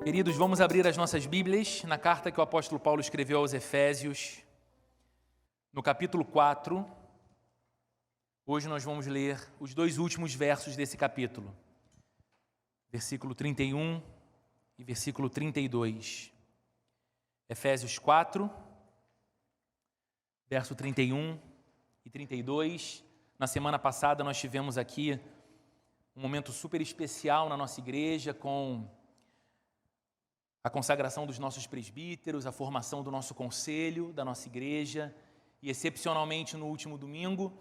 Queridos, vamos abrir as nossas Bíblias na carta que o apóstolo Paulo escreveu aos Efésios, no capítulo 4. Hoje nós vamos ler os dois últimos versos desse capítulo, versículo 31 e versículo 32. Efésios 4, verso 31 e 32. Na semana passada nós tivemos aqui um momento super especial na nossa igreja com a consagração dos nossos presbíteros, a formação do nosso conselho, da nossa igreja, e excepcionalmente no último domingo,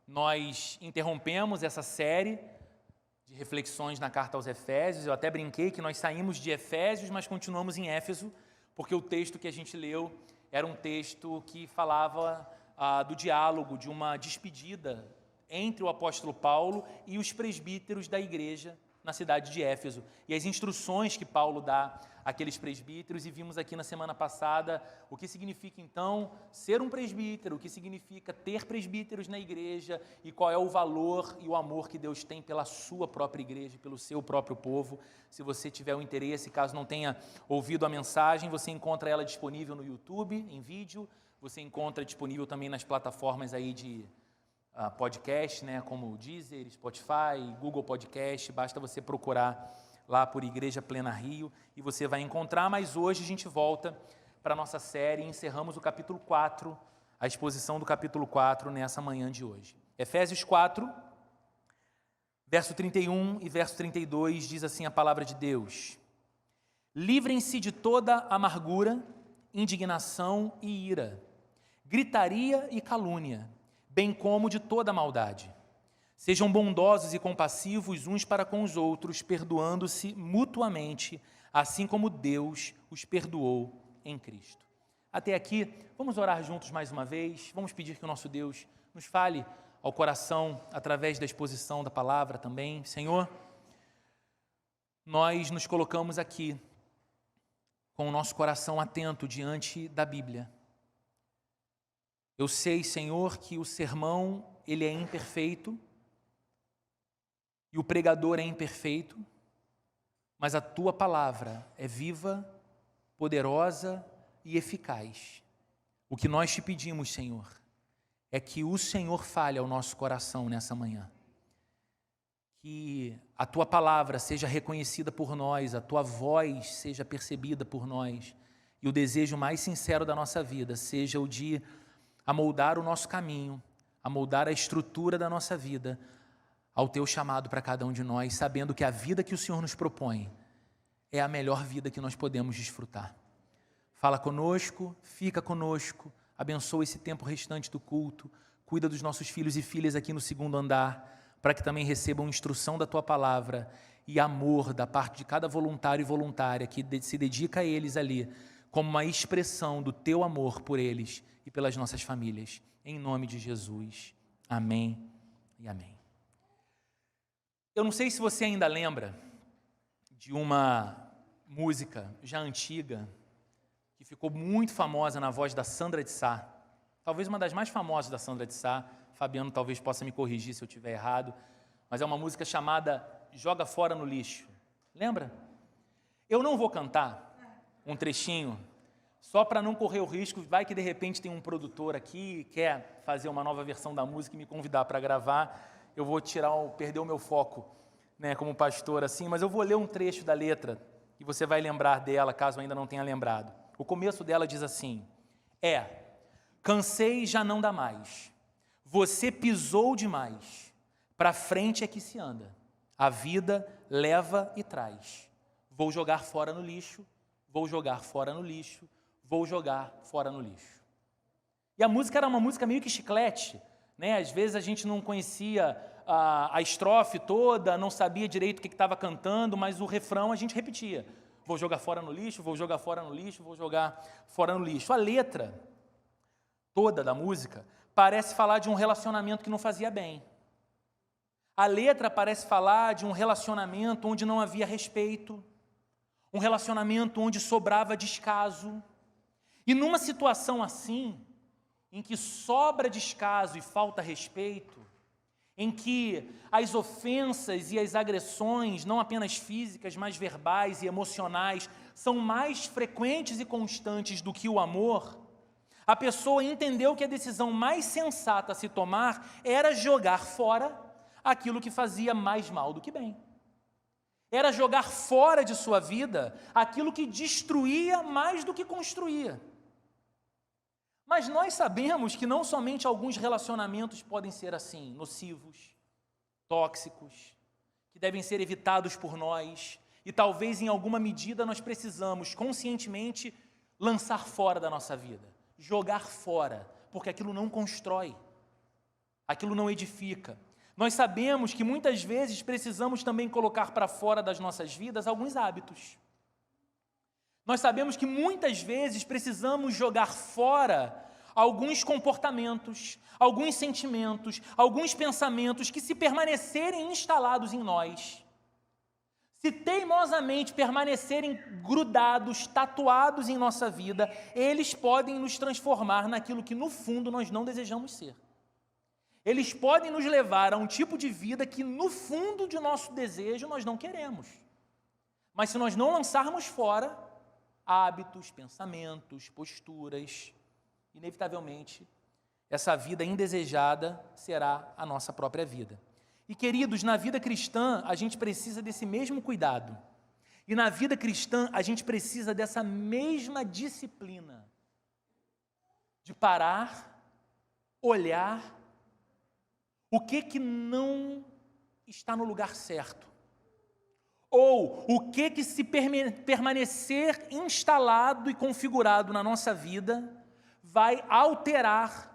nós interrompemos essa série de reflexões na carta aos Efésios. Eu até brinquei que nós saímos de Efésios, mas continuamos em Éfeso, porque o texto que a gente leu era um texto que falava do diálogo, de uma despedida entre o apóstolo Paulo e os presbíteros da igreja na cidade de Éfeso, e as instruções que Paulo dá àqueles presbíteros, e vimos aqui na semana passada o que significa então ser um presbítero, o que significa ter presbíteros na igreja e qual é o valor e o amor que Deus tem pela sua própria igreja, pelo seu próprio povo. Se você tiver o interesse, caso não tenha ouvido a mensagem, você encontra ela disponível no YouTube, em vídeo, você encontra disponível também nas plataformas aí de podcast, né, como Deezer, Spotify, Google Podcast. Basta você procurar lá por Igreja Plena Rio e você vai encontrar. Mas hoje a gente volta para a nossa série e encerramos o capítulo 4, a exposição do capítulo 4 nessa manhã de hoje. Efésios 4, verso 31 e verso 32 diz assim a palavra de Deus: livrem-se de toda amargura, indignação e ira, gritaria e calúnia, bem como de toda maldade. Sejam bondosos e compassivos uns para com os outros, perdoando-se mutuamente, assim como Deus os perdoou em Cristo. Até aqui, vamos orar juntos mais uma vez, vamos pedir que o nosso Deus nos fale ao coração através da exposição da palavra também. Senhor, nós nos colocamos aqui com o nosso coração atento diante da Bíblia. Eu sei, Senhor, que o sermão, ele é imperfeito e o pregador é imperfeito, mas a Tua palavra é viva, poderosa e eficaz. O que nós te pedimos, Senhor, é que o Senhor fale ao nosso coração nessa manhã. Que a Tua palavra seja reconhecida por nós, a Tua voz seja percebida por nós e o desejo mais sincero da nossa vida seja o de amoldar o nosso caminho, amoldar a estrutura da nossa vida ao Teu chamado para cada um de nós, sabendo que a vida que o Senhor nos propõe é a melhor vida que nós podemos desfrutar. Fala conosco, fica conosco, abençoa esse tempo restante do culto, cuida dos nossos filhos e filhas aqui no segundo andar, para que também recebam instrução da Tua palavra e amor da parte de cada voluntário e voluntária que se dedica a eles ali, como uma expressão do Teu amor por eles e pelas nossas famílias, em nome de Jesus. Amém e amém. Eu não sei se você ainda lembra de uma música já antiga, que ficou muito famosa na voz da Sandra de Sá, talvez uma das mais famosas da Sandra de Sá. Fabiano talvez possa me corrigir se eu estiver errado, mas é uma música chamada Joga Fora no Lixo. Lembra? Eu não vou cantar um trechinho, só para não correr o risco, vai que de repente tem um produtor aqui, quer fazer uma nova versão da música e me convidar para gravar, eu vou perder o meu foco, né, como pastor assim, mas eu vou ler um trecho da letra e você vai lembrar dela, caso ainda não tenha lembrado. O começo dela diz assim: cansei, já não dá mais, você pisou demais, para frente é que se anda, a vida leva e traz, vou jogar fora no lixo, vou jogar fora no lixo, vou jogar fora no lixo. E a música era uma música meio que chiclete, né? Às vezes a gente não conhecia a estrofe toda, não sabia direito o que estava cantando, mas o refrão a gente repetia. Vou jogar fora no lixo, vou jogar fora no lixo, vou jogar fora no lixo. A letra toda da música parece falar de um relacionamento que não fazia bem. A letra parece falar de um relacionamento onde não havia respeito, um relacionamento onde sobrava descaso. E numa situação assim, em que sobra descaso e falta respeito, em que as ofensas e as agressões, não apenas físicas, mas verbais e emocionais, são mais frequentes e constantes do que o amor, a pessoa entendeu que a decisão mais sensata a se tomar era jogar fora aquilo que fazia mais mal do que bem. Era jogar fora de sua vida aquilo que destruía mais do que construía. Mas nós sabemos que não somente alguns relacionamentos podem ser assim, nocivos, tóxicos, que devem ser evitados por nós, e talvez em alguma medida nós precisamos conscientemente lançar fora da nossa vida, jogar fora, porque aquilo não constrói, aquilo não edifica. Nós sabemos que muitas vezes precisamos também colocar para fora das nossas vidas alguns hábitos. Nós sabemos que muitas vezes precisamos jogar fora alguns comportamentos, alguns sentimentos, alguns pensamentos que, se permanecerem instalados em nós, se teimosamente permanecerem grudados, tatuados em nossa vida, eles podem nos transformar naquilo que no fundo nós não desejamos ser. Eles podem nos levar a um tipo de vida que no fundo de nosso desejo nós não queremos. Mas se nós não lançarmos fora hábitos, pensamentos, posturas, inevitavelmente essa vida indesejada será a nossa própria vida. E queridos, na vida cristã a gente precisa desse mesmo cuidado. E na vida cristã a gente precisa dessa mesma disciplina de parar, olhar o que não está no lugar certo. Ou o que se permanecer instalado e configurado na nossa vida vai alterar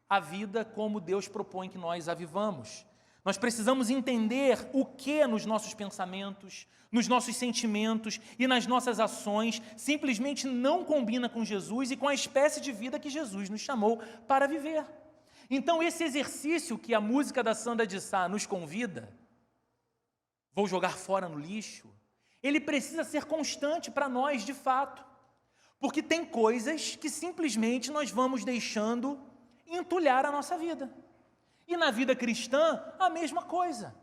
a vida como Deus propõe que nós a vivamos. Nós precisamos entender o que nos nossos pensamentos, nos nossos sentimentos e nas nossas ações simplesmente não combina com Jesus e com a espécie de vida que Jesus nos chamou para viver. Então esse exercício que a música da Sandra de Sá nos convida, vou jogar fora no lixo, ele precisa ser constante para nós de fato, porque tem coisas que simplesmente nós vamos deixando entulhar a nossa vida. E na vida cristã, a mesma coisa.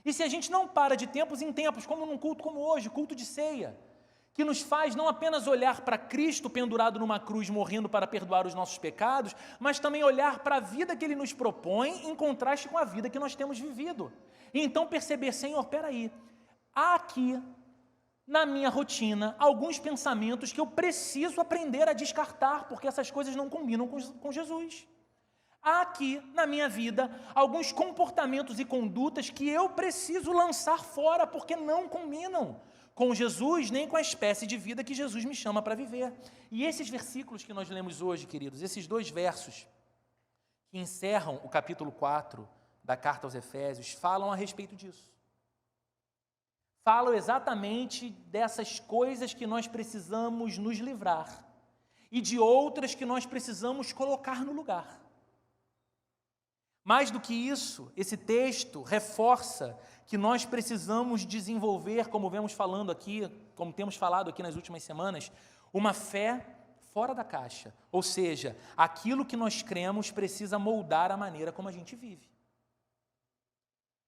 E se a gente não para de tempos em tempos, como num culto como hoje, culto de ceia, que nos faz não apenas olhar para Cristo pendurado numa cruz, morrendo para perdoar os nossos pecados, mas também olhar para a vida que Ele nos propõe em contraste com a vida que nós temos vivido. E então perceber, Senhor, peraí, há aqui na minha rotina alguns pensamentos que eu preciso aprender a descartar, porque essas coisas não combinam com Jesus. Há aqui na minha vida alguns comportamentos e condutas que eu preciso lançar fora, porque não combinam com Jesus, nem com a espécie de vida que Jesus me chama para viver. E esses versículos que nós lemos hoje, queridos, esses 2 versos que encerram o capítulo 4 da carta aos Efésios, falam a respeito disso. Falam exatamente dessas coisas que nós precisamos nos livrar e de outras que nós precisamos colocar no lugar. Mais do que isso, esse texto reforça que nós precisamos desenvolver, como vemos falando aqui, como temos falado aqui nas últimas semanas, uma fé fora da caixa. Ou seja, aquilo que nós cremos precisa moldar a maneira como a gente vive.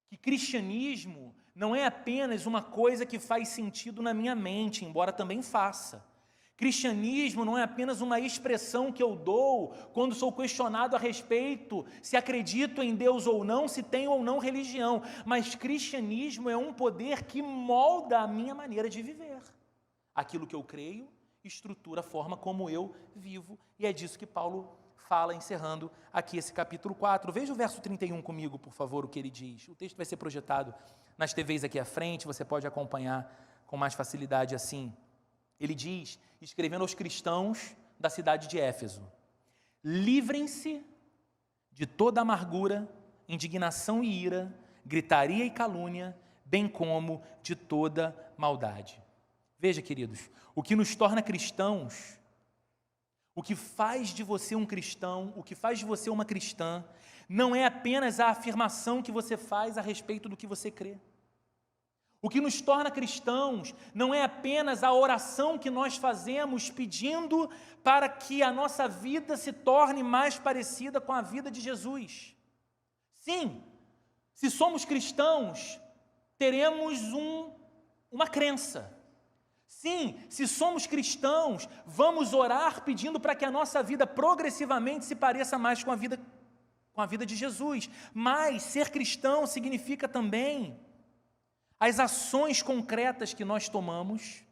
Que cristianismo não é apenas uma coisa que faz sentido na minha mente, embora também faça. Cristianismo não é apenas uma expressão que eu dou quando sou questionado a respeito se acredito em Deus ou não, se tenho ou não religião, mas cristianismo é um poder que molda a minha maneira de viver. Aquilo que eu creio estrutura a forma como eu vivo, e é disso que Paulo fala, encerrando aqui esse capítulo 4. Veja o verso 31 comigo, por favor, o que ele diz. O texto vai ser projetado nas TVs aqui à frente, você pode acompanhar com mais facilidade assim. Ele diz, escrevendo aos cristãos da cidade de Éfeso: livrem-se de toda amargura, indignação e ira, gritaria e calúnia, bem como de toda maldade. Veja, queridos, o que nos torna cristãos, o que faz de você um cristão, o que faz de você uma cristã, não é apenas a afirmação que você faz a respeito do que você crê. O que nos torna cristãos não é apenas a oração que nós fazemos pedindo para que a nossa vida se torne mais parecida com a vida de Jesus. Sim, se somos cristãos, teremos uma crença. Sim, se somos cristãos, vamos orar pedindo para que a nossa vida progressivamente se pareça mais com a vida de Jesus. Mas ser cristão significa também as ações concretas que nós tomamos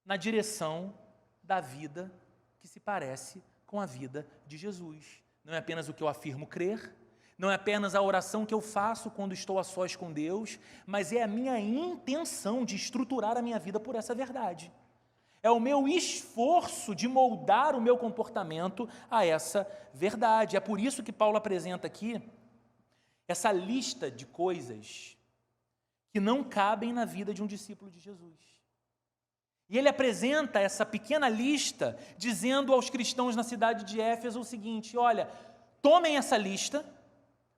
na direção da vida que se parece com a vida de Jesus. Não é apenas o que eu afirmo crer, não é apenas a oração que eu faço quando estou a sós com Deus, mas é a minha intenção de estruturar a minha vida por essa verdade. É o meu esforço de moldar o meu comportamento a essa verdade. É por isso que Paulo apresenta aqui essa lista de coisas que não cabem na vida de um discípulo de Jesus. E ele apresenta essa pequena lista dizendo aos cristãos na cidade de Éfeso o seguinte: olha, tomem essa lista,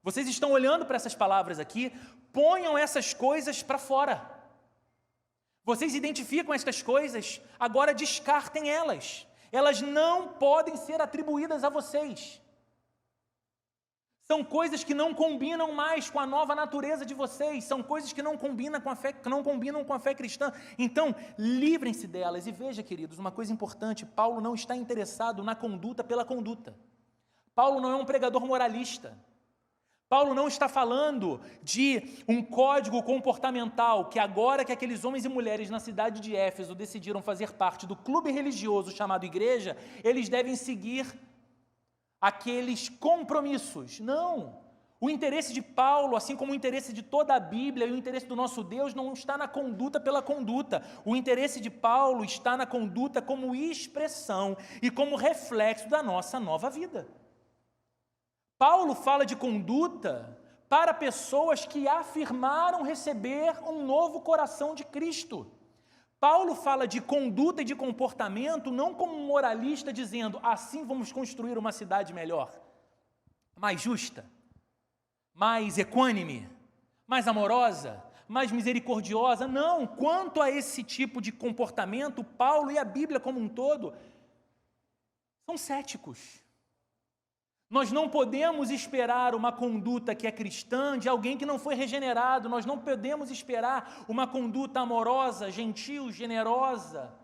vocês estão olhando para essas palavras aqui, ponham essas coisas para fora. Vocês identificam estas coisas, agora descartem elas. Elas não podem ser atribuídas a vocês. São coisas que não combinam mais com a nova natureza de vocês, são coisas que não combinam com a fé cristã. Então, livrem-se delas. E veja, queridos, uma coisa importante: Paulo não está interessado na conduta pela conduta. Paulo não é um pregador moralista. Paulo não está falando de um código comportamental que agora que aqueles homens e mulheres na cidade de Éfeso decidiram fazer parte do clube religioso chamado igreja, eles devem seguir aqueles compromissos. Não! O interesse de Paulo, assim como o interesse de toda a Bíblia e o interesse do nosso Deus, não está na conduta pela conduta. O interesse de Paulo está na conduta como expressão e como reflexo da nossa nova vida. Paulo fala de conduta para pessoas que afirmaram receber um novo coração de Cristo. Paulo fala de conduta e de comportamento não como um moralista dizendo: assim vamos construir uma cidade melhor, mais justa, mais equânime, mais amorosa, mais misericordiosa. Não, quanto a esse tipo de comportamento, Paulo e a Bíblia como um todo são céticos. Nós não podemos esperar uma conduta que é cristã de alguém que não foi regenerado. Nós não podemos esperar uma conduta amorosa, gentil, generosa,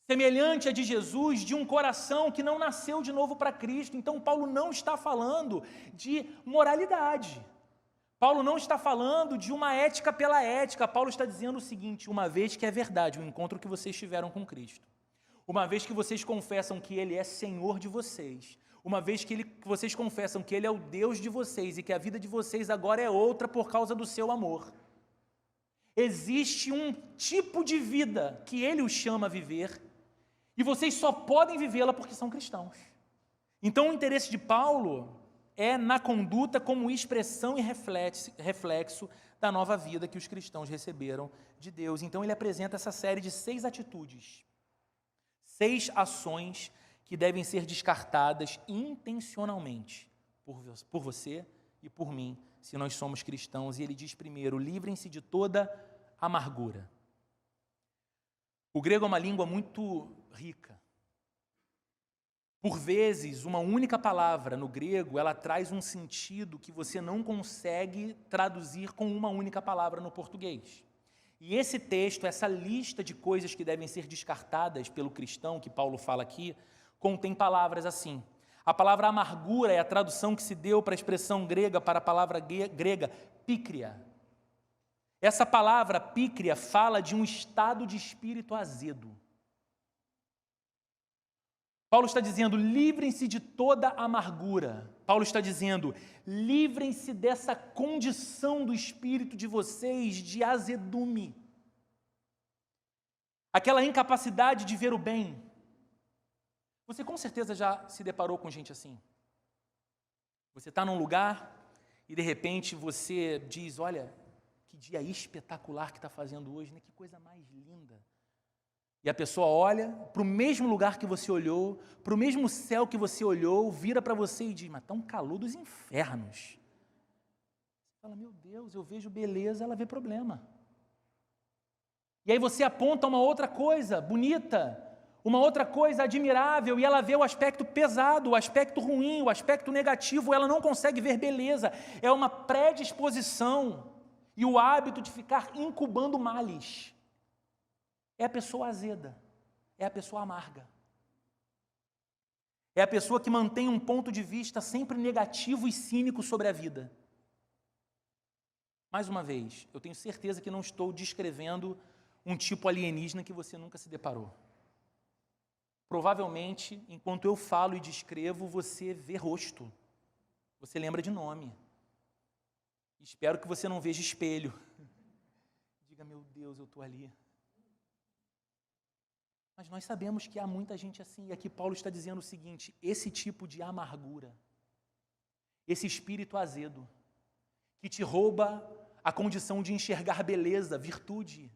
semelhante à de Jesus, de um coração que não nasceu de novo para Cristo. Então, Paulo não está falando de moralidade. Paulo não está falando de uma ética pela ética. Paulo está dizendo o seguinte: uma vez que é verdade o encontro que vocês tiveram com Cristo, uma vez que vocês confessam que Ele é Senhor de vocês, uma vez que vocês confessam que Ele é o Deus de vocês e que a vida de vocês agora é outra por causa do seu amor, existe um tipo de vida que Ele os chama a viver e vocês só podem vivê-la porque são cristãos. Então o interesse de Paulo é na conduta como expressão e reflexo da nova vida que os cristãos receberam de Deus. Então ele apresenta essa série de 6 atitudes, 6 ações que devem ser descartadas intencionalmente por você e por mim, se nós somos cristãos. E ele diz primeiro: livrem-se de toda amargura. O grego é uma língua muito rica. Por vezes, uma única palavra no grego, ela traz um sentido que você não consegue traduzir com uma única palavra no português. E esse texto, essa lista de coisas que devem ser descartadas pelo cristão, que Paulo fala aqui, contém palavras assim. A palavra amargura é a tradução que se deu para a expressão grega, para a palavra grega pícria. Essa palavra pícria fala de um estado de espírito azedo. Paulo está dizendo: livrem-se de toda amargura. Paulo está dizendo: livrem-se dessa condição do espírito de vocês de azedume. Aquela incapacidade de ver o bem. Você com certeza já se deparou com gente assim. Você está num lugar e de repente você diz: olha, que dia espetacular que está fazendo hoje, né? Que coisa mais linda. E a pessoa olha para o mesmo lugar que você olhou, para o mesmo céu que você olhou, vira para você e diz: mas está um calor dos infernos. Você fala: meu Deus, eu vejo beleza, ela vê problema. E aí você aponta uma outra coisa bonita, uma outra coisa admirável, e ela vê o aspecto pesado, o aspecto ruim, o aspecto negativo, ela não consegue ver beleza. É uma predisposição e o hábito de ficar incubando males. é a pessoa azeda, é a pessoa amarga. É a pessoa que mantém um ponto de vista sempre negativo e cínico sobre a vida. Mais uma vez, eu tenho certeza que não estou descrevendo um tipo alienígena que você nunca se deparou. Provavelmente, enquanto eu falo e descrevo, você vê rosto. Você lembra de nome. Espero que você não veja espelho. Diga, meu Deus, eu estou ali. Mas nós sabemos que há muita gente assim. E aqui Paulo está dizendo o seguinte: esse tipo de amargura, esse espírito azedo, que te rouba a condição de enxergar beleza, virtude,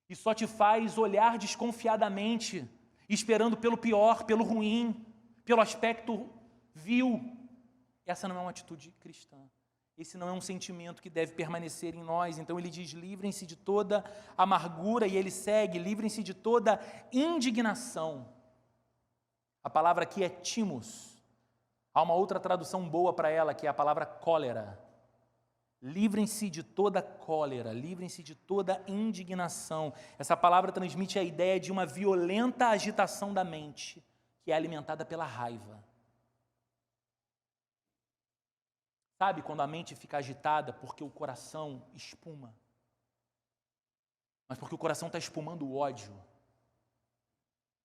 e só te faz olhar desconfiadamente, esperando pelo pior, pelo ruim, pelo aspecto vil. Essa não é uma atitude cristã. Esse não é um sentimento que deve permanecer em nós. Então ele diz, livrem-se de toda amargura, e ele segue, livrem-se de toda indignação. A palavra aqui é timos. Há uma outra tradução boa para ela, que é a palavra cólera. Livrem-se de toda cólera, livrem-se de toda indignação. Essa palavra transmite a ideia de uma violenta agitação da mente, que é alimentada pela raiva. Sabe quando a mente fica agitada porque o coração espuma? Mas porque o coração está espumando o ódio.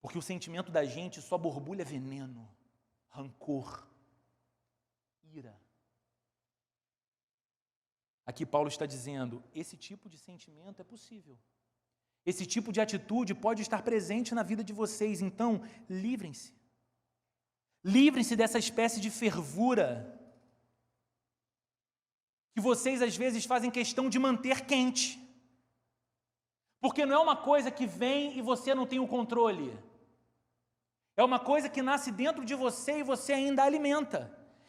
Porque o sentimento da gente só borbulha veneno, rancor, ira. Aqui Paulo está dizendo, esse tipo de sentimento é possível. Esse tipo de atitude pode estar presente na vida de vocês. Então, livrem-se. Livrem-se dessa espécie de fervura que vocês às vezes fazem questão de manter quente. Porque não é uma coisa que vem e você não tem o controle. É uma coisa que nasce dentro de você e você ainda alimenta.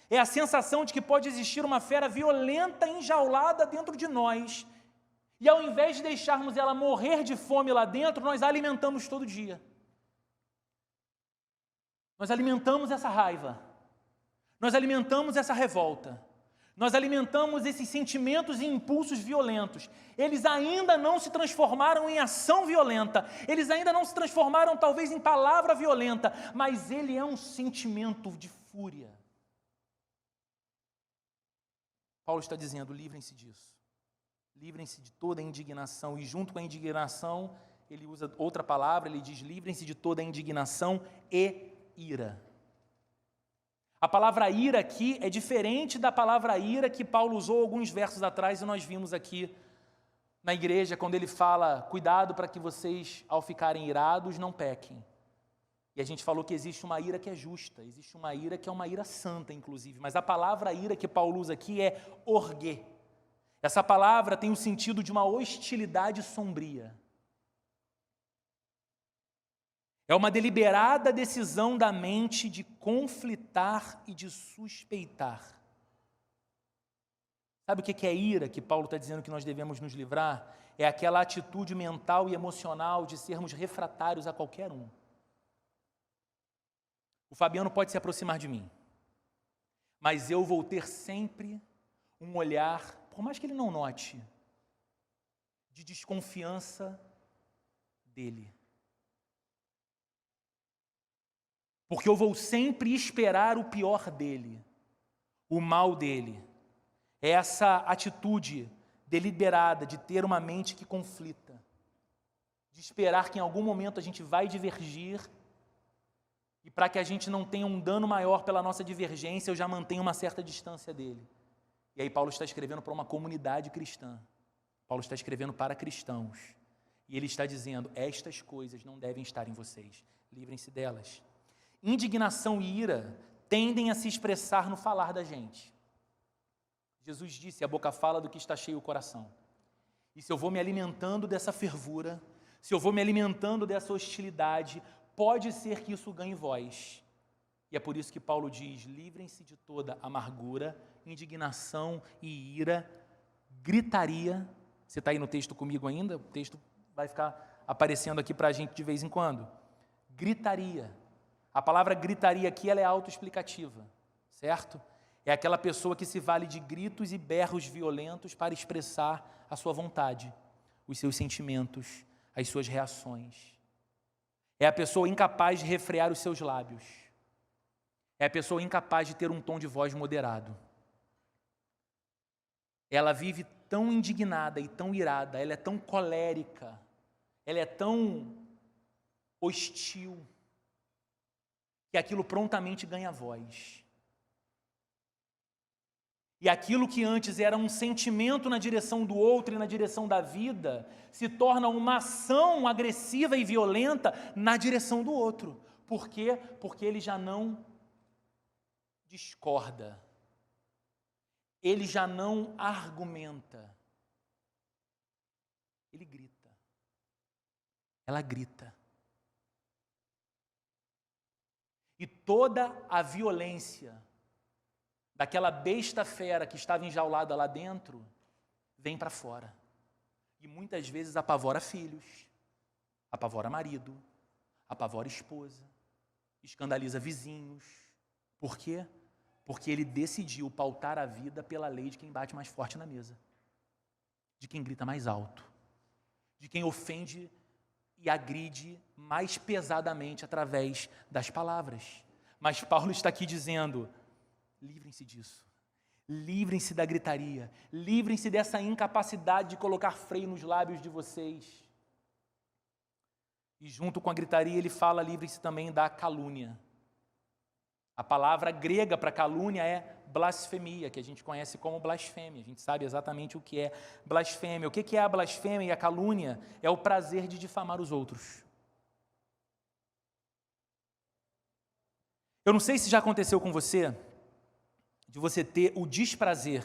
É a sensação de que pode existir uma fera violenta enjaulada dentro de nós. E ao invés de deixarmos ela morrer de fome lá dentro, nós a alimentamos todo dia. Nós alimentamos essa raiva. Nós alimentamos essa revolta. Nós alimentamos esses sentimentos e impulsos violentos. Eles ainda não se transformaram em ação violenta. Eles ainda não se transformaram, talvez, em palavra violenta. Mas ele é um sentimento de fúria. Paulo está dizendo, livrem-se disso. Livrem-se de toda indignação. E junto com a indignação, ele usa outra palavra, ele diz, livrem-se de toda indignação e ira. A palavra ira aqui é diferente da palavra ira que Paulo usou alguns versos atrás e nós vimos aqui na igreja, quando ele fala, cuidado para que vocês, ao ficarem irados, não pequem. E a gente falou que existe uma ira que é justa, existe uma ira que é uma ira santa, inclusive, mas a palavra ira que Paulo usa aqui é orgue. Essa palavra tem o sentido de uma hostilidade sombria. É uma deliberada decisão da mente de conflitar e de suspeitar. Sabe o que é ira que Paulo está dizendo que nós devemos nos livrar? É aquela atitude mental e emocional de sermos refratários a qualquer um. O Fabiano pode se aproximar de mim, mas eu vou ter sempre um olhar, por mais que ele não note, de desconfiança dele. Porque eu vou sempre esperar o pior dele, o mal dele. É essa atitude deliberada de ter uma mente que conflita, de esperar que em algum momento a gente vai divergir e para que a gente não tenha um dano maior pela nossa divergência, eu já mantenho uma certa distância dele. E aí Paulo está escrevendo para uma comunidade cristã. Paulo está escrevendo para cristãos. E ele está dizendo, estas coisas não devem estar em vocês. Livrem-se delas. Indignação e ira tendem a se expressar no falar da gente. Jesus disse, a boca fala do que está cheio o coração. E se eu vou me alimentando dessa fervura, se eu vou me alimentando dessa hostilidade, pode ser que isso ganhe voz. E é por isso que Paulo diz, livrem-se de toda amargura, indignação e ira, gritaria. Você está aí no texto comigo ainda? O texto vai ficar aparecendo aqui para a gente de vez em quando. Gritaria. A palavra gritaria aqui ela é autoexplicativa, certo? É aquela pessoa que se vale de gritos e berros violentos para expressar a sua vontade, os seus sentimentos, as suas reações. É a pessoa incapaz de refrear os seus lábios. É a pessoa incapaz de ter um tom de voz moderado. Ela vive tão indignada e tão irada, ela é tão colérica, ela é tão hostil, que aquilo prontamente ganha voz. E aquilo que antes era um sentimento na direção do outro e na direção da vida, se torna uma ação agressiva e violenta na direção do outro. Por quê? Porque ele já não discorda. Ele já não argumenta. Ele grita. Ela grita. E toda a violência daquela besta fera que estava enjaulada lá dentro, vem para fora. E muitas vezes apavora filhos, apavora marido, apavora esposa, escandaliza vizinhos. Por quê? Porque ele decidiu pautar a vida pela lei de quem bate mais forte na mesa, de quem grita mais alto, de quem ofende e agride mais pesadamente através das palavras. Mas Paulo está aqui dizendo: livrem-se disso, livrem-se da gritaria, livrem-se dessa incapacidade de colocar freio nos lábios de vocês. E junto com a gritaria ele fala: livrem-se também da calúnia. A palavra grega para calúnia é blasfemia, que a gente conhece como blasfêmia. A gente sabe exatamente o que é blasfêmia. O que é a blasfêmia e a calúnia? É o prazer de difamar os outros. Eu não sei se já aconteceu com você, de você ter o desprazer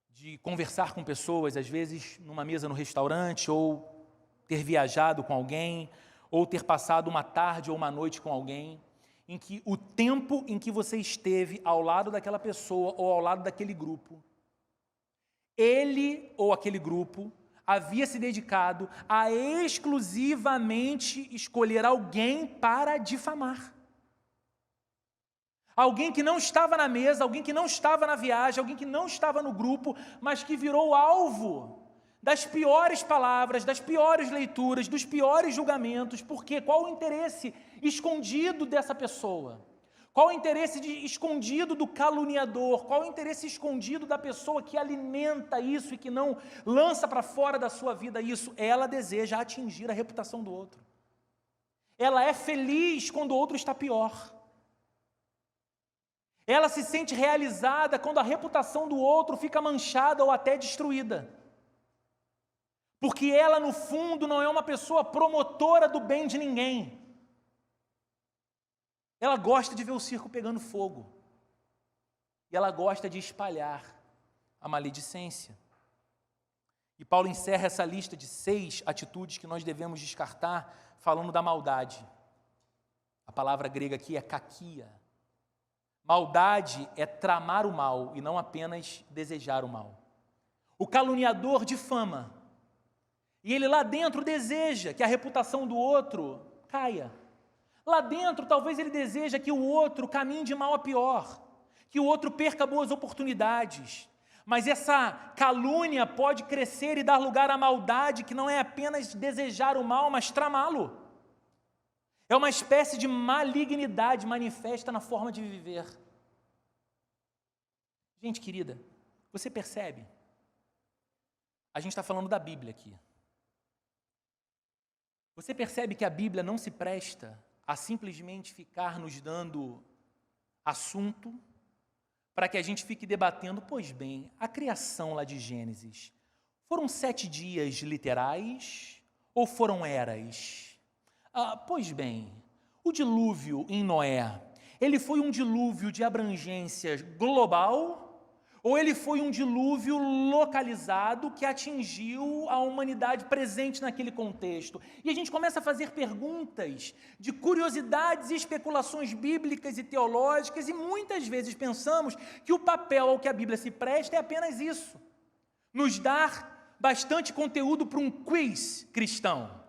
de conversar com pessoas, às vezes numa mesa no restaurante, ou ter viajado com alguém, ou ter passado uma tarde ou uma noite com alguém, em que o tempo em que você esteve ao lado daquela pessoa ou ao lado daquele grupo, ele ou aquele grupo havia se dedicado a exclusivamente escolher alguém para difamar. Alguém que não estava na mesa, alguém que não estava na viagem, alguém que não estava no grupo, mas que virou alvo das piores palavras, das piores leituras, dos piores julgamentos. Por quê? Qual o interesse escondido dessa pessoa? Qual o interesse escondido do caluniador? Qual o interesse escondido da pessoa que alimenta isso e que não lança para fora da sua vida isso? Ela deseja atingir a reputação do outro. Ela é feliz quando o outro está pior. Ela se sente realizada quando a reputação do outro fica manchada ou até destruída. Porque ela, no fundo, não é uma pessoa promotora do bem de ninguém. Ela gosta de ver o circo pegando fogo. E ela gosta de espalhar a maledicência. E Paulo encerra essa lista de 6 atitudes que nós devemos descartar, falando da maldade. A palavra grega aqui é kakia. Maldade é tramar o mal e não apenas desejar o mal. O caluniador difama. E ele lá dentro deseja que a reputação do outro caia. Lá dentro talvez ele deseja que o outro caminhe de mal a pior, que o outro perca boas oportunidades. Mas essa calúnia pode crescer e dar lugar à maldade, que não é apenas desejar o mal, mas tramá-lo. É uma espécie de malignidade manifesta na forma de viver. Gente querida, você percebe? A gente está falando da Bíblia aqui. Você percebe que a Bíblia não se presta a simplesmente ficar nos dando assunto para que a gente fique debatendo, pois bem, a criação lá de Gênesis, foram 7 dias literais ou foram eras? Pois bem, o dilúvio em Noé, ele foi um dilúvio de abrangência global ou ele foi um dilúvio localizado que atingiu a humanidade presente naquele contexto? E a gente começa a fazer perguntas de curiosidades e especulações bíblicas e teológicas e muitas vezes pensamos que o papel ao que a Bíblia se presta é apenas isso, nos dar bastante conteúdo para um quiz cristão.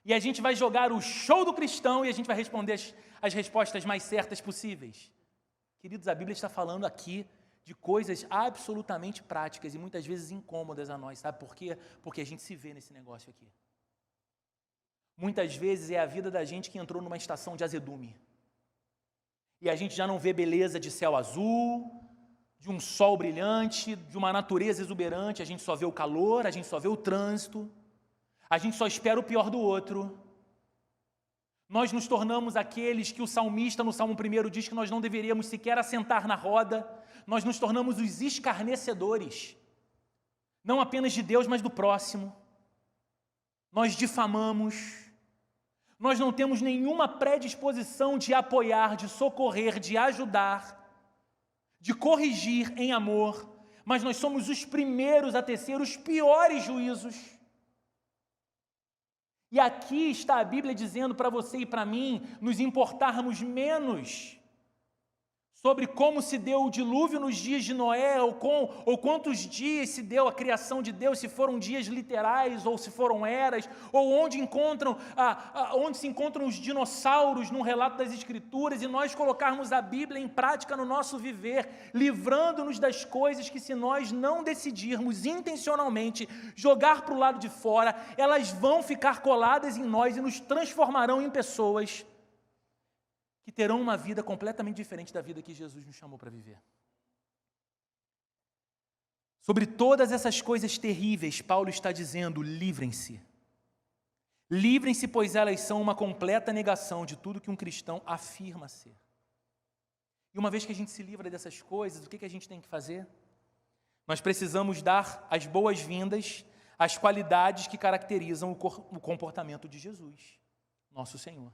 E a gente vai jogar o show do cristão e a gente vai responder as respostas mais certas possíveis. Queridos, a Bíblia está falando aqui de coisas absolutamente práticas e muitas vezes incômodas a nós, sabe por quê? Porque a gente se vê nesse negócio aqui. muitas vezes é a vida da gente que entrou numa estação de azedume. E a gente já não vê beleza de céu azul, de um sol brilhante, de uma natureza exuberante, a gente só vê o calor, a gente só vê o trânsito, a gente só espera o pior do outro. Nós nos tornamos aqueles que o salmista no Salmo 1 diz que nós não deveríamos sequer assentar na roda, nós nos tornamos os escarnecedores, não apenas de Deus, mas do próximo. Nós difamamos, nós não temos nenhuma predisposição de apoiar, de socorrer, de ajudar, de corrigir em amor, mas nós somos os primeiros a tecer os piores juízos. E aqui está a Bíblia dizendo para você e para mim nos importarmos menos sobre como se deu o dilúvio nos dias de Noé, ou quantos dias se deu a criação de Deus, se foram dias literais ou se foram eras, ou onde se encontram os dinossauros no relato das Escrituras, e nós colocarmos a Bíblia em prática no nosso viver, livrando-nos das coisas que, se nós não decidirmos intencionalmente jogar para o lado de fora, elas vão ficar coladas em nós e nos transformarão em pessoas que terão uma vida completamente diferente da vida que Jesus nos chamou para viver. Sobre todas essas coisas terríveis, Paulo está dizendo: livrem-se. Livrem-se, pois elas são uma completa negação de tudo que um cristão afirma ser. E uma vez que a gente se livra dessas coisas, o que a gente tem que fazer? Nós precisamos dar as boas-vindas às qualidades que caracterizam o comportamento de Jesus, nosso Senhor.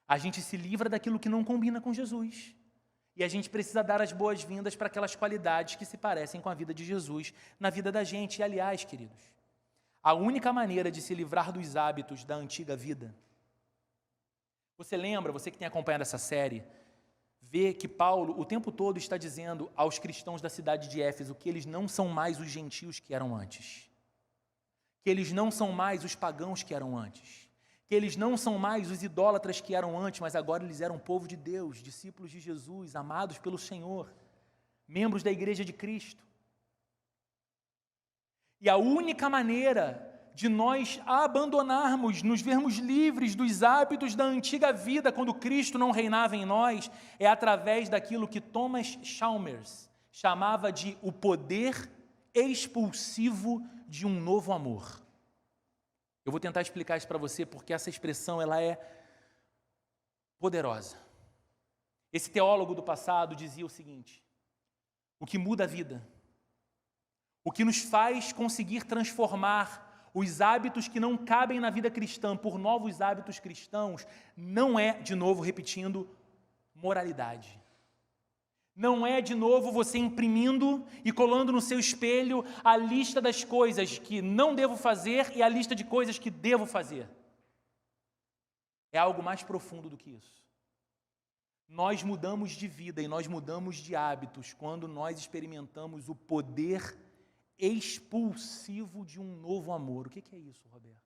A gente se livra daquilo que não combina com Jesus. E a gente precisa dar as boas-vindas para aquelas qualidades que se parecem com a vida de Jesus na vida da gente. E, aliás, queridos, a única maneira de se livrar dos hábitos da antiga vida... Você lembra, você que tem acompanhado essa série, vê que Paulo o tempo todo está dizendo aos cristãos da cidade de Éfeso que eles não são mais os gentios que eram antes. Que eles não são mais os pagãos que eram antes. Que eles não são mais os idólatras que eram antes, mas agora eles eram povo de Deus, discípulos de Jesus, amados pelo Senhor, membros da igreja de Cristo. E a única maneira de nós abandonarmos, nos vermos livres dos hábitos da antiga vida, quando Cristo não reinava em nós, é através daquilo que Thomas Chalmers chamava de o poder expulsivo de um novo amor. Eu vou tentar explicar isso para você, porque essa expressão ela é poderosa. Esse teólogo do passado dizia o seguinte: o que muda a vida, o que nos faz conseguir transformar os hábitos que não cabem na vida cristã por novos hábitos cristãos, não é, de novo repetindo, moralidade. Não é, de novo, você imprimindo e colando no seu espelho a lista das coisas que não devo fazer e a lista de coisas que devo fazer. É algo mais profundo do que isso. Nós mudamos de vida e nós mudamos de hábitos quando nós experimentamos o poder expulsivo de um novo amor. O que é isso, Roberto?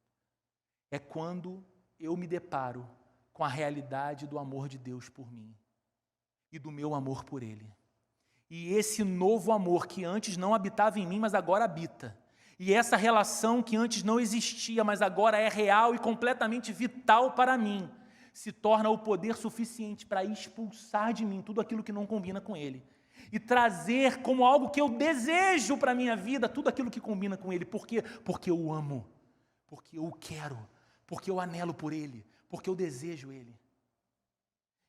É quando eu me deparo com a realidade do amor de Deus por mim e do meu amor por Ele. E esse novo amor que antes não habitava em mim, mas agora habita. E essa relação que antes não existia, mas agora é real e completamente vital para mim, se torna o poder suficiente para expulsar de mim tudo aquilo que não combina com Ele. E trazer como algo que eu desejo para a minha vida, tudo aquilo que combina com Ele. Por quê? Porque eu o amo, porque eu o quero, porque eu anelo por Ele, porque eu desejo Ele.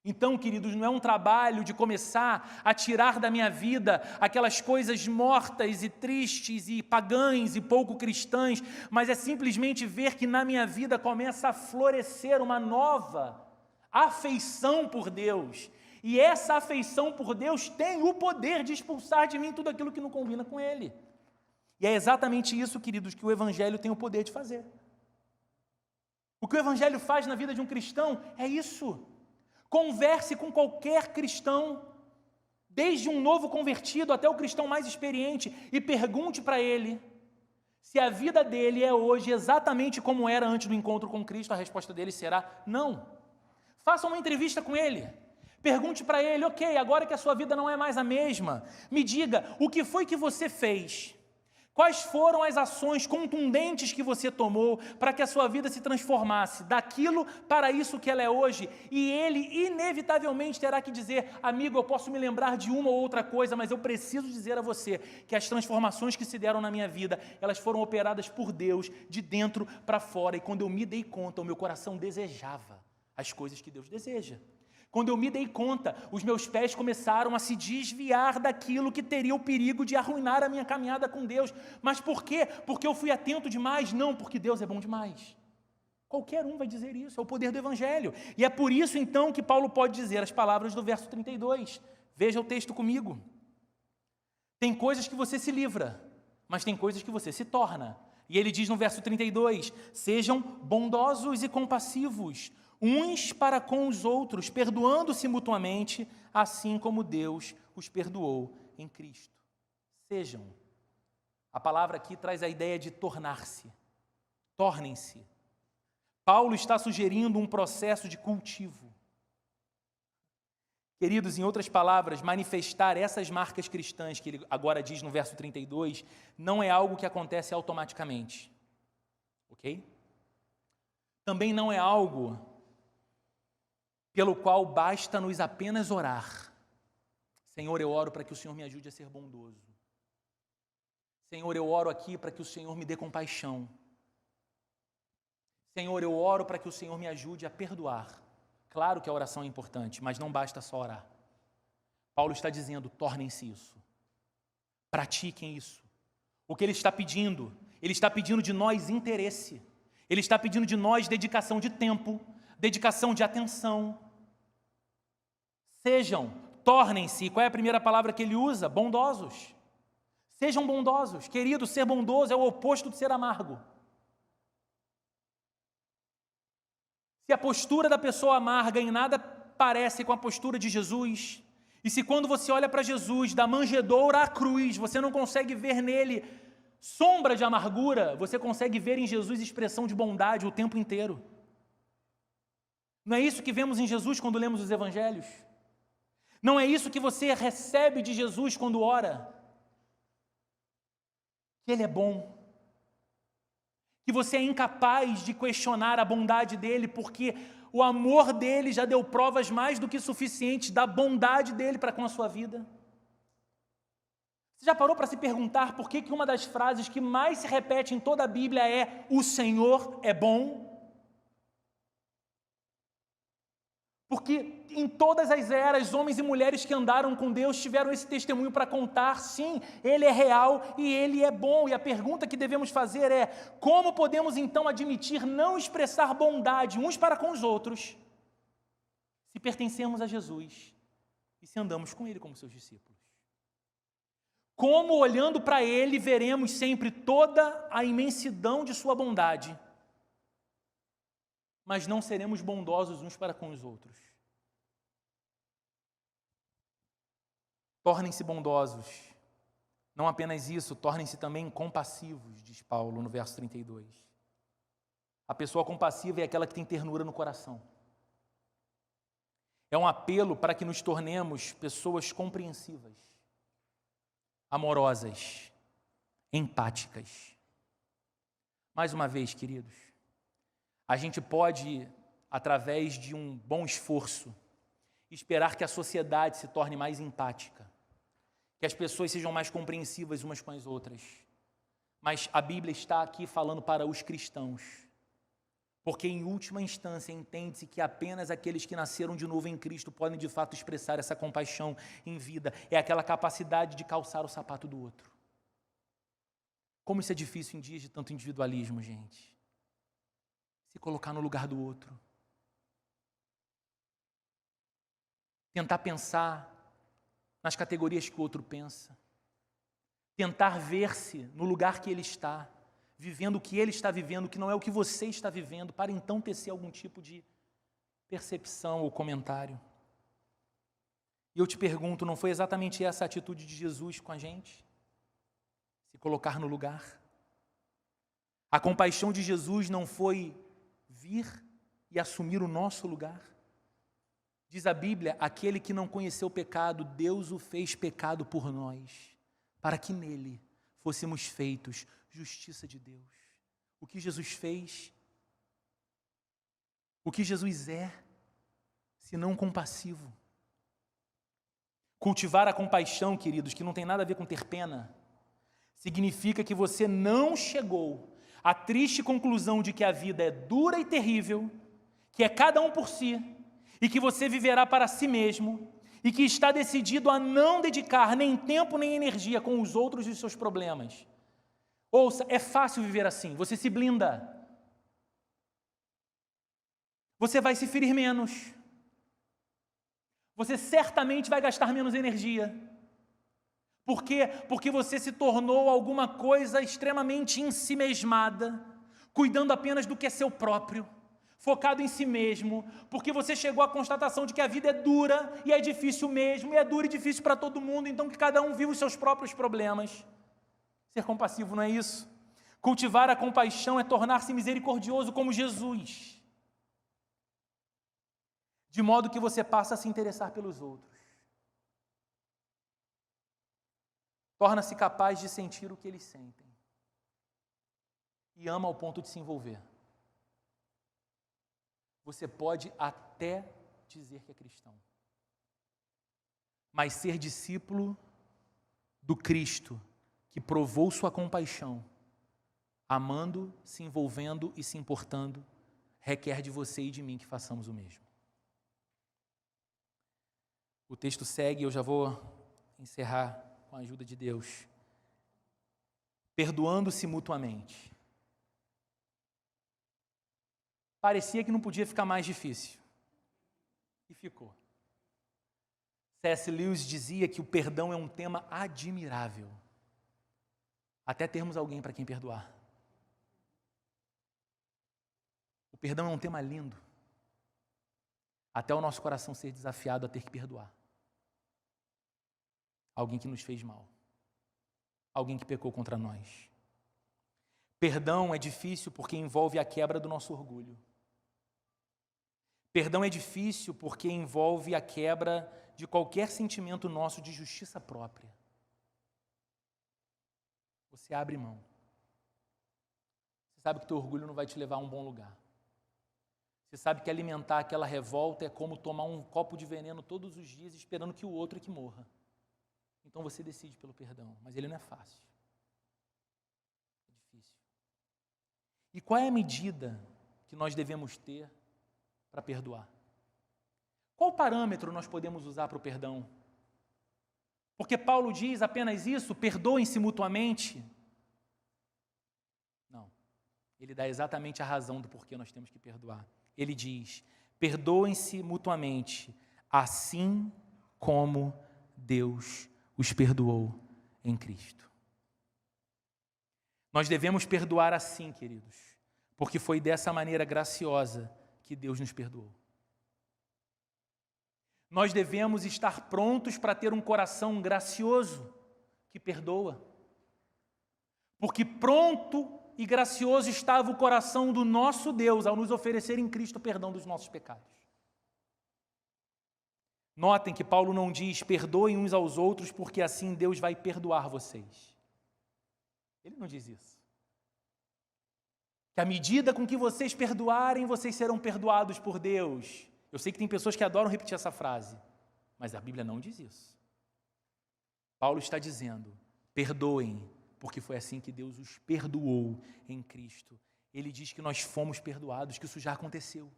Então, queridos, não é um trabalho de começar a tirar da minha vida aquelas coisas mortas e tristes e pagãs e pouco cristãs, mas é simplesmente ver que na minha vida começa a florescer uma nova afeição por Deus. E essa afeição por Deus tem o poder de expulsar de mim tudo aquilo que não combina com Ele. E é exatamente isso, queridos, que o Evangelho tem o poder de fazer. O que o Evangelho faz na vida de um cristão é isso. Converse com qualquer cristão, desde um novo convertido até o cristão mais experiente, e pergunte para ele se a vida dele é hoje exatamente como era antes do encontro com Cristo. A resposta dele será não. Faça uma entrevista com ele. Pergunte para ele: ok, agora que a sua vida não é mais a mesma, me diga, o que foi que você fez Quais foram as ações contundentes que você tomou para que a sua vida se transformasse daquilo para isso que ela é hoje? E ele inevitavelmente terá que dizer: amigo, eu posso me lembrar de uma ou outra coisa, mas eu preciso dizer a você que as transformações que se deram na minha vida, elas foram operadas por Deus, de dentro para fora. E quando eu me dei conta, o meu coração desejava as coisas que Deus deseja. Quando eu me dei conta, os meus pés começaram a se desviar daquilo que teria o perigo de arruinar a minha caminhada com Deus. Mas por quê? Porque eu fui atento demais? Não, porque Deus é bom demais. Qualquer um vai dizer isso, é o poder do Evangelho. E é por isso então que Paulo pode dizer as palavras do verso 32. Veja o texto comigo. Tem coisas que você se livra, mas tem coisas que você se torna. E ele diz no verso 32, sejam bondosos e compassivos, uns para com os outros, perdoando-se mutuamente, assim como Deus os perdoou em Cristo. Sejam. A palavra aqui traz a ideia de tornar-se. Tornem-se. Paulo está sugerindo um processo de cultivo. Queridos, em outras palavras, manifestar essas marcas cristãs, que ele agora diz no verso 32, não é algo que acontece automaticamente. Ok? Também não é algo pelo qual basta-nos apenas orar. Senhor, eu oro para que o Senhor me ajude a ser bondoso. Senhor, eu oro aqui para que o Senhor me dê compaixão. Senhor, eu oro para que o Senhor me ajude a perdoar. Claro que a oração é importante, mas não basta só orar. Paulo está dizendo, tornem-se isso. Pratiquem isso. O que ele está pedindo de nós interesse. Ele está pedindo de nós dedicação de tempo, dedicação de atenção. Sejam, tornem-se, qual é a primeira palavra que ele usa? Bondosos. Sejam bondosos. Querido, ser bondoso é o oposto de ser amargo. Se a postura da pessoa amarga em nada parece com a postura de Jesus, e se quando você olha para Jesus, da manjedoura à cruz, você não consegue ver nele sombra de amargura, você consegue ver em Jesus expressão de bondade o tempo inteiro. Não é isso que vemos em Jesus quando lemos os evangelhos? Não é isso que você recebe de Jesus quando ora? Que Ele é bom. Que você é incapaz de questionar a bondade dEle, porque o amor dEle já deu provas mais do que suficientes da bondade dEle para com a sua vida. Você já parou para se perguntar por que uma das frases que mais se repete em toda a Bíblia é: o Senhor é bom? Porque em todas as eras, homens e mulheres que andaram com Deus tiveram esse testemunho para contar, sim, Ele é real e Ele é bom. E a pergunta que devemos fazer é: como podemos então admitir não expressar bondade uns para com os outros, se pertencemos a Jesus e se andamos com Ele como seus discípulos? Como, olhando para Ele, veremos sempre toda a imensidão de sua bondade, mas não seremos bondosos uns para com os outros? Tornem-se bondosos. Não apenas isso, tornem-se também compassivos, diz Paulo no verso 32. A pessoa compassiva é aquela que tem ternura no coração. É um apelo para que nos tornemos pessoas compreensivas, amorosas, empáticas. Mais uma vez, queridos, a gente pode, através de um bom esforço, esperar que a sociedade se torne mais empática, que as pessoas sejam mais compreensivas umas com as outras. Mas a Bíblia está aqui falando para os cristãos, porque em última instância entende-se que apenas aqueles que nasceram de novo em Cristo podem de fato expressar essa compaixão em vida. É aquela capacidade de calçar o sapato do outro. Como isso é difícil em dias de tanto individualismo, gente. Se colocar no lugar do outro. Tentar pensar nas categorias que o outro pensa. Tentar ver-se no lugar que ele está, vivendo o que ele está vivendo, que não é o que você está vivendo, para então tecer algum tipo de percepção ou comentário. E eu te pergunto, não foi exatamente essa a atitude de Jesus com a gente? Se colocar no lugar? A compaixão de Jesus não foi vir e assumir o nosso lugar? Diz a Bíblia, aquele que não conheceu o pecado, Deus o fez pecado por nós, para que nele fôssemos feitos justiça de Deus. O que Jesus fez, o que Jesus é, senão compassivo. Cultivar a compaixão, queridos, que não tem nada a ver com ter pena, significa que você não chegou à triste conclusão de que a vida é dura e terrível, que é cada um por si, e que você viverá para si mesmo, e que está decidido a não dedicar nem tempo nem energia com os outros e os seus problemas. Ouça, é fácil viver assim, você se blinda. Você vai se ferir menos. Você certamente vai gastar menos energia. Por quê? Porque você se tornou alguma coisa extremamente ensimesmada, cuidando apenas do que é seu próprio, focado em si mesmo, porque você chegou à constatação de que a vida é dura e é difícil mesmo, e é dura e difícil para todo mundo, então que cada um vive os seus próprios problemas. Ser compassivo não é isso. Cultivar a compaixão é tornar-se misericordioso como Jesus, de modo que você passa a se interessar pelos outros. Torna-se capaz de sentir o que eles sentem. E ama ao ponto de se envolver. Você pode até dizer que é cristão, mas ser discípulo do Cristo, que provou sua compaixão, amando, se envolvendo e se importando, requer de você e de mim que façamos o mesmo. O texto segue, eu já vou encerrar com a ajuda de Deus. Perdoando-se mutuamente. Parecia que não podia ficar mais difícil. E ficou. C.S. Lewis dizia que o perdão é um tema admirável. Até termos alguém para quem perdoar. O perdão é um tema lindo. Até o nosso coração ser desafiado a ter que perdoar. Alguém que nos fez mal. Alguém que pecou contra nós. Perdão é difícil porque envolve a quebra do nosso orgulho. Perdão é difícil porque envolve a quebra de qualquer sentimento nosso de justiça própria. Você abre mão. Você sabe que teu orgulho não vai te levar a um bom lugar. Você sabe que alimentar aquela revolta é como tomar um copo de veneno todos os dias esperando que o outro é que morra. Então você decide pelo perdão, mas ele não é fácil. É difícil. E qual é a medida que nós devemos ter para perdoar? Qual parâmetro nós podemos usar para o perdão? Porque Paulo diz apenas isso, perdoem-se mutuamente. Não, ele dá exatamente a razão do porquê nós temos que perdoar. Ele diz, perdoem-se mutuamente, assim como Deus os perdoou em Cristo. Nós devemos perdoar assim, queridos, porque foi dessa maneira graciosa que Deus nos perdoou. Nós devemos estar prontos para ter um coração gracioso que perdoa. Porque pronto e gracioso estava o coração do nosso Deus ao nos oferecer em Cristo o perdão dos nossos pecados. Notem que Paulo não diz, perdoem uns aos outros, porque assim Deus vai perdoar vocês. Ele não diz isso. Que à medida com que vocês perdoarem, vocês serão perdoados por Deus. Eu sei que tem pessoas que adoram repetir essa frase, mas a Bíblia não diz isso. Paulo está dizendo, perdoem, porque foi assim que Deus os perdoou em Cristo. Ele diz que nós fomos perdoados, que isso já aconteceu.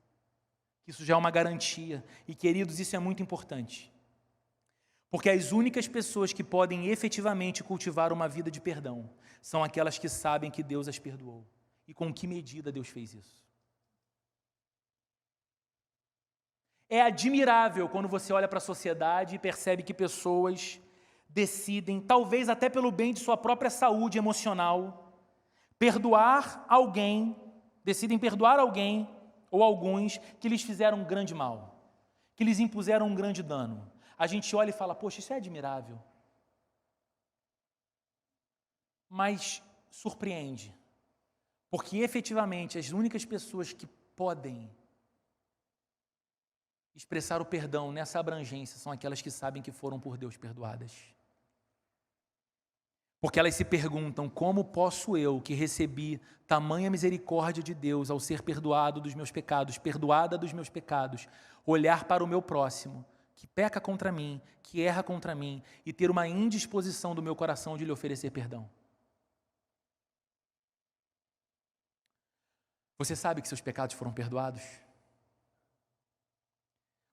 Que isso já é uma garantia. E, queridos, isso é muito importante. Porque as únicas pessoas que podem efetivamente cultivar uma vida de perdão são aquelas que sabem que Deus as perdoou. E com que medida Deus fez isso? É admirável quando você olha para a sociedade e percebe que pessoas decidem, talvez até pelo bem de sua própria saúde emocional, decidem perdoar alguém ou alguns que lhes fizeram um grande mal, que lhes impuseram um grande dano. A gente olha e fala, poxa, isso é admirável. Mas surpreende, porque efetivamente as únicas pessoas que podem expressar o perdão nessa abrangência são aquelas que sabem que foram por Deus perdoadas. Porque elas se perguntam: como posso eu, que recebi tamanha misericórdia de Deus ao ser perdoado dos meus pecados, perdoada dos meus pecados, olhar para o meu próximo, que peca contra mim, que erra contra mim, e ter uma indisposição do meu coração de lhe oferecer perdão? Você sabe que seus pecados foram perdoados?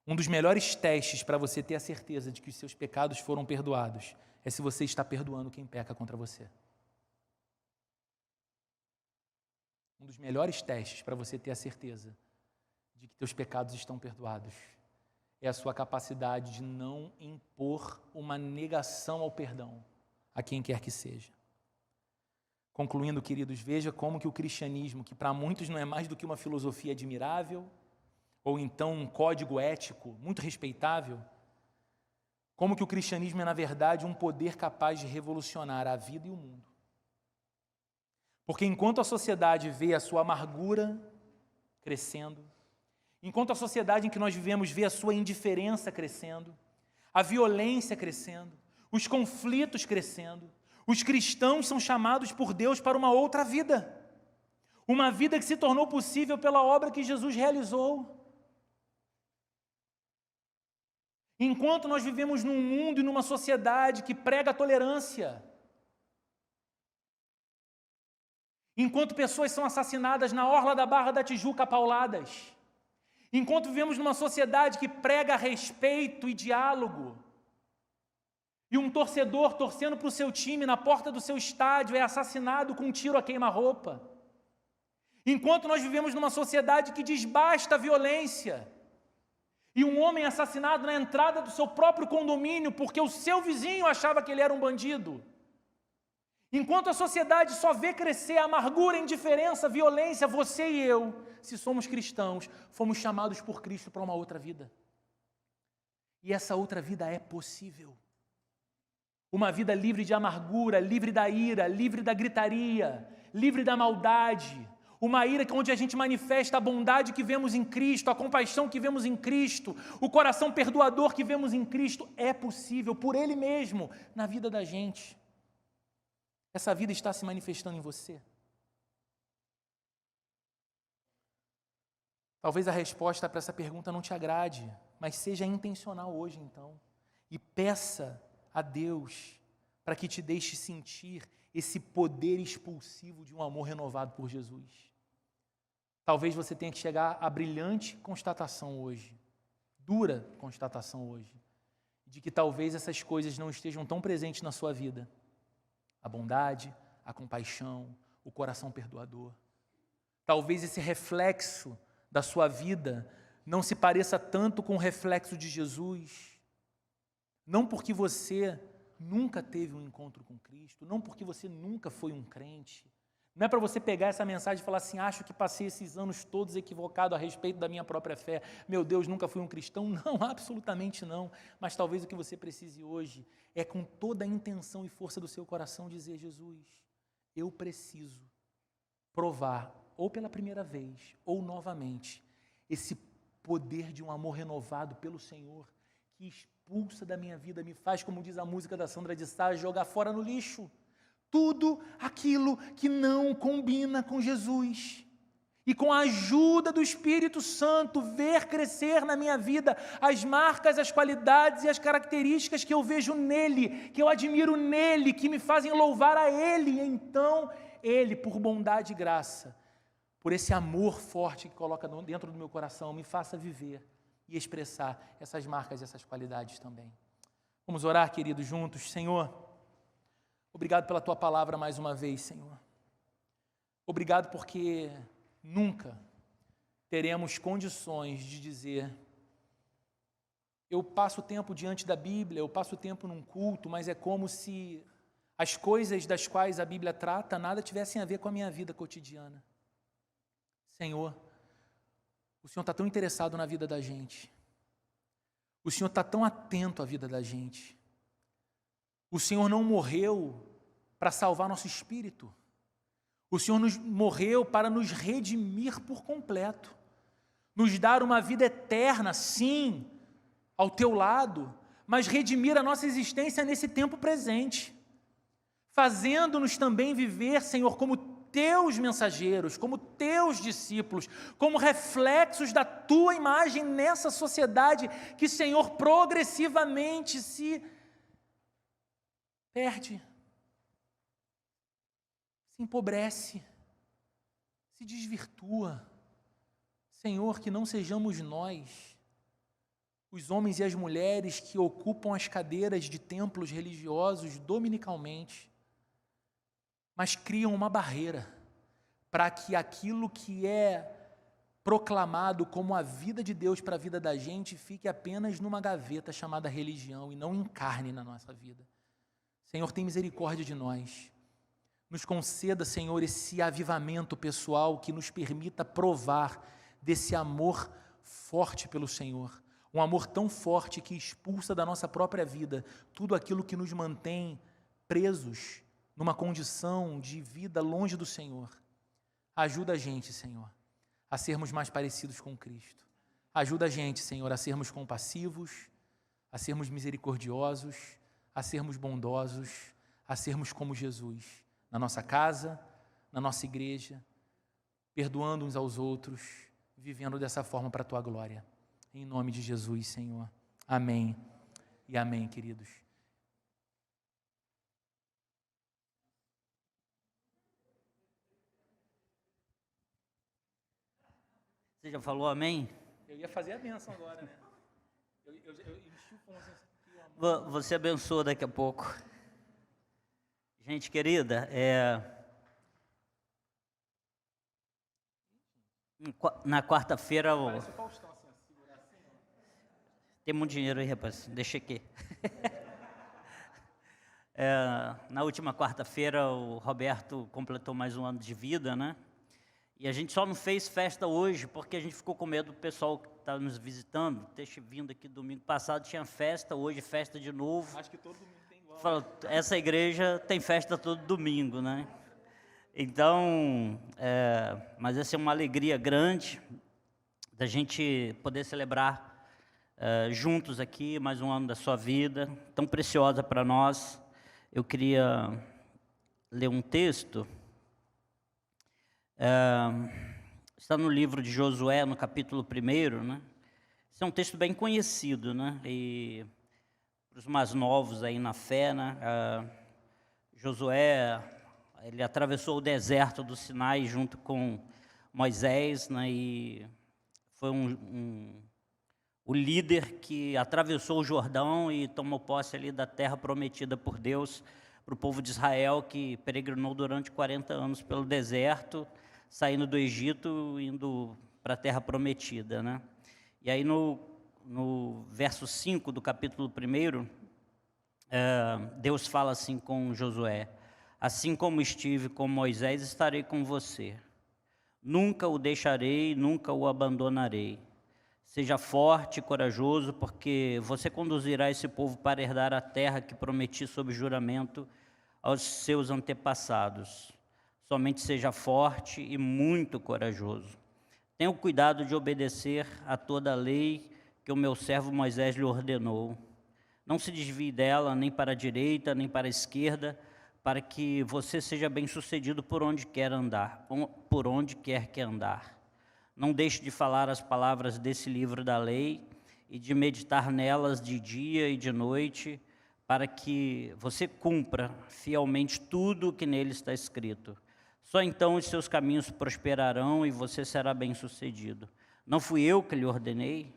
Um dos melhores testes para você ter a certeza de que os seus pecados foram perdoados é se você está perdoando quem peca contra você. Um dos melhores testes para você ter a certeza de que teus pecados estão perdoados é a sua capacidade de não impor uma negação ao perdão a quem quer que seja. Concluindo, queridos, veja como que o cristianismo, que para muitos não é mais do que uma filosofia admirável, ou então um código ético muito respeitável, como que o cristianismo é, na verdade, um poder capaz de revolucionar a vida e o mundo. Porque enquanto a sociedade vê a sua amargura crescendo, enquanto a sociedade em que nós vivemos vê a sua indiferença crescendo, a violência crescendo, os conflitos crescendo, os cristãos são chamados por Deus para uma outra vida. Uma vida que se tornou possível pela obra que Jesus realizou. Enquanto nós vivemos num mundo e numa sociedade que prega a tolerância, enquanto pessoas são assassinadas na orla da Barra da Tijuca a pauladas, enquanto vivemos numa sociedade que prega respeito e diálogo, e um torcedor torcendo para o seu time na porta do seu estádio é assassinado com um tiro a queima-roupa, enquanto nós vivemos numa sociedade que diz basta a violência, e um homem assassinado na entrada do seu próprio condomínio porque o seu vizinho achava que ele era um bandido. Enquanto a sociedade só vê crescer a amargura, a indiferença, a violência, você e eu, se somos cristãos, fomos chamados por Cristo para uma outra vida. E essa outra vida é possível. Uma vida livre de amargura, livre da ira, livre da gritaria, livre da maldade. Uma ira onde a gente manifesta a bondade que vemos em Cristo, a compaixão que vemos em Cristo, o coração perdoador que vemos em Cristo. É possível, por Ele mesmo, na vida da gente. Essa vida está se manifestando em você? Talvez a resposta para essa pergunta não te agrade, mas seja intencional hoje então. E peça a Deus para que te deixe sentir esse poder expulsivo de um amor renovado por Jesus. Talvez você tenha que chegar à brilhante constatação hoje, dura constatação hoje, de que talvez essas coisas não estejam tão presentes na sua vida. A bondade, a compaixão, o coração perdoador. Talvez esse reflexo da sua vida não se pareça tanto com o reflexo de Jesus. Não porque você nunca teve um encontro com Cristo, não porque você nunca foi um crente. Não é para você pegar essa mensagem e falar assim, acho que passei esses anos todos equivocado a respeito da minha própria fé. Meu Deus, nunca fui um cristão. Não, absolutamente não. Mas talvez o que você precise hoje é com toda a intenção e força do seu coração dizer, Jesus, eu preciso provar, ou pela primeira vez, ou novamente, esse poder de um amor renovado pelo Senhor, que expulsa da minha vida, me faz, como diz a música da Sandra de Sá, jogar fora no lixo tudo aquilo que não combina com Jesus. E com a ajuda do Espírito Santo, ver crescer na minha vida as marcas, as qualidades e as características que eu vejo nele, que eu admiro nele, que me fazem louvar a ele. E então, ele, por bondade e graça, por esse amor forte que coloca dentro do meu coração, me faça viver e expressar essas marcas e essas qualidades também. Vamos orar, queridos, juntos. Senhor, obrigado pela Tua palavra mais uma vez, Senhor. Obrigado porque nunca teremos condições de dizer, eu passo tempo diante da Bíblia, eu passo tempo num culto, mas é como se as coisas das quais a Bíblia trata nada tivessem a ver com a minha vida cotidiana. Senhor, o Senhor está tão interessado na vida da gente. O Senhor está tão atento à vida da gente. O Senhor não morreu para salvar nosso espírito. O Senhor morreu para nos redimir por completo. Nos dar uma vida eterna, sim, ao Teu lado, mas redimir a nossa existência nesse tempo presente. fazendo-nos também viver, Senhor, como teus mensageiros, como teus discípulos, como reflexos da tua imagem nessa sociedade que, Senhor, progressivamente se perde, se empobrece, se desvirtua. Senhor, que não sejamos nós, os homens e as mulheres que ocupam as cadeiras de templos religiosos dominicalmente, mas criam uma barreira para que aquilo que é proclamado como a vida de Deus para a vida da gente fique apenas numa gaveta chamada religião e não encarne na nossa vida. Senhor, tem misericórdia de nós. Nos conceda, Senhor, esse avivamento pessoal que nos permita provar desse amor forte pelo Senhor. Um amor tão forte que expulsa da nossa própria vida tudo aquilo que nos mantém presos numa condição de vida longe do Senhor. Ajuda a gente, Senhor, a sermos mais parecidos com Cristo. Ajuda a gente, Senhor, a sermos compassivos, a sermos misericordiosos, a sermos bondosos, a sermos como Jesus, na nossa casa, na nossa igreja, perdoando uns aos outros, vivendo dessa forma para a Tua glória. Em nome de Jesus, Senhor. Amém e amém, queridos. Você já falou amém? Eu ia fazer a bênção agora, né? Eu enchi o pão assim. Você abençoa daqui a pouco. Gente querida, na quarta-feira... Parece o Faustão, assim, segurar assim. Tem muito dinheiro aí, rapaz, deixa aqui. Na última quarta-feira, o Roberto completou mais um ano de vida, né? E a gente só não fez festa hoje, porque a gente ficou com medo do pessoal que está nos visitando, ter vindo aqui domingo passado, tinha festa, hoje festa de novo. Acho que todo domingo tem igual. Fala, essa igreja tem festa todo domingo, né? Então, mas essa é uma alegria grande da gente poder celebrar juntos aqui mais um ano da sua vida, tão preciosa para nós. Eu queria ler um texto, está no livro de Josué, no capítulo 1, né? Esse é um texto bem conhecido, né? E para os mais novos aí na fé, né? Josué, ele atravessou o deserto do Sinai junto com Moisés, né? E foi o líder que atravessou o Jordão e tomou posse ali da terra prometida por Deus para o povo de Israel, que peregrinou durante 40 anos pelo deserto, saindo do Egito, indo para a terra prometida, né? E aí no verso 5 do capítulo 1, Deus fala assim com Josué: assim como estive com Moisés, estarei com você. Nunca o deixarei, nunca o abandonarei. Seja forte e corajoso, porque você conduzirá esse povo para herdar a terra que prometi sob juramento aos seus antepassados. Somente seja forte e muito corajoso. Tenha o cuidado de obedecer a toda a lei que o meu servo Moisés lhe ordenou. Não se desvie dela, nem para a direita, nem para a esquerda, para que você seja bem-sucedido por onde quer andar, por onde quer que andar. Não deixe de falar as palavras desse livro da lei e de meditar nelas de dia e de noite, para que você cumpra fielmente tudo o que nele está escrito. Só então os seus caminhos prosperarão e você será bem-sucedido. Não fui eu que lhe ordenei?